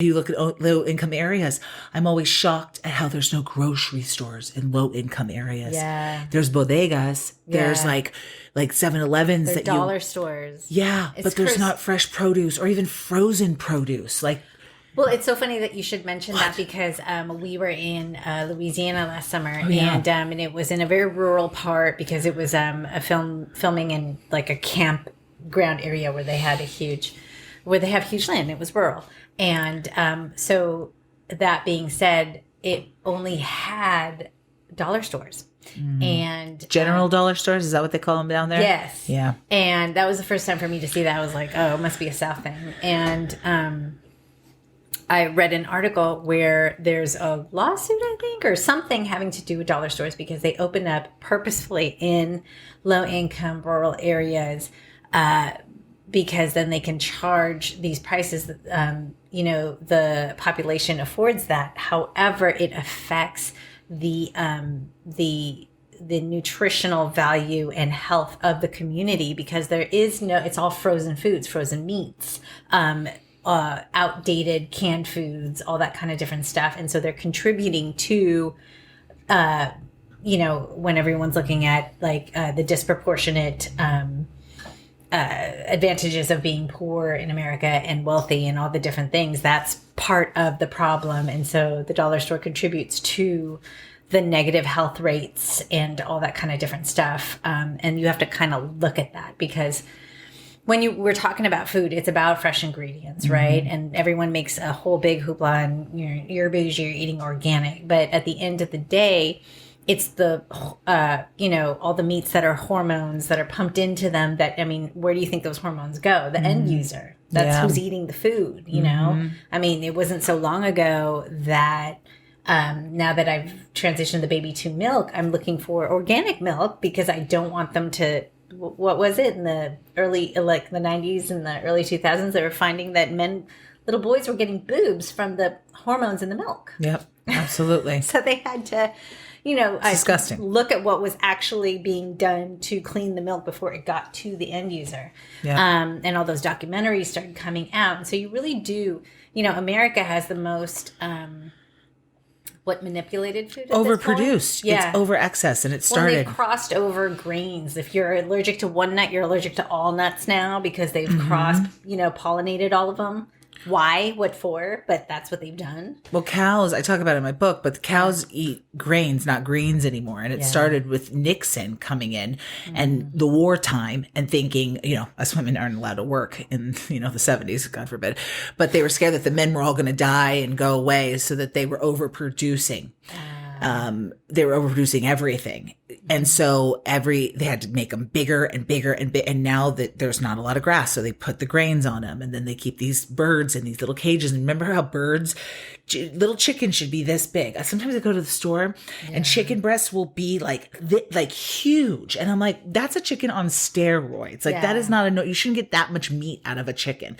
You look at low income areas, I'm always shocked at how there's no grocery stores in low income areas. Yeah. There's bodegas. There's like 7-Elevens that dollar stores. Yeah, but there's not fresh produce or even frozen produce. Like, well, it's so funny that you should mention that because we were in Louisiana last summer, and it was in a very rural part because it was a filming in like a campground area where they have huge land. It was rural, and so that being said, it only had dollar stores. And general dollar stores, is that what they call them down there? Yes. Yeah. And that was the first time for me to see that. I was like, oh, it must be a South thing. And I read an article where there's a lawsuit, I think, or something having to do with dollar stores because they open up purposefully in low-income rural areas because then they can charge these prices that, the population affords that. However, it affects the nutritional value and health of the community because there is it's all frozen foods, frozen meats, outdated canned foods, all that kind of different stuff. And so they're contributing to, when everyone's looking at like the disproportionate advantages of being poor in America and wealthy and all the different things, that's part of the problem. And so the dollar store contributes to the negative health rates and all that kind of different stuff. And you have to kind of look at that because when we're talking about food, it's about fresh ingredients, right? And everyone makes a whole big hoopla and you're bougie, you're eating organic. But at the end of the day, it's the, all the meats that are hormones that are pumped into them that, where do you think those hormones go? The end user. That's who's eating the food, you know? It wasn't so long ago that now that I've transitioned the baby to milk, I'm looking for organic milk because I don't want them to, what was it in the early, like the 90s and the early 2000s, they were finding that little boys were getting boobs from the hormones in the milk. Yep, absolutely. So they had to, disgusting. Look at what was actually being done to clean the milk before it got to the end user. Yeah. And all those documentaries started coming out. And so you really do, America has the most, manipulated food? Overproduced. Yeah. It's over excess, and it started. Well, they've crossed over grains. If you're allergic to one nut, you're allergic to all nuts now because they've crossed, pollinated all of them. Why? What for? But that's what they've done. Well, cows, I talk about it in my book, but the cows eat grains, not greens anymore. And it started with Nixon coming in and the wartime and thinking, us women aren't allowed to work in, the 70s, God forbid. But they were scared that the men were all going to die and go away so that they were overproducing. They were overproducing everything. And so they had to make them bigger and bigger and now that there's not a lot of grass. So they put the grains on them and then they keep these birds in these little cages. And remember how little chickens should be this big. Sometimes I go to the store and chicken breasts will be like huge. And I'm like, that's a chicken on steroids. Like that is not you shouldn't get that much meat out of a chicken.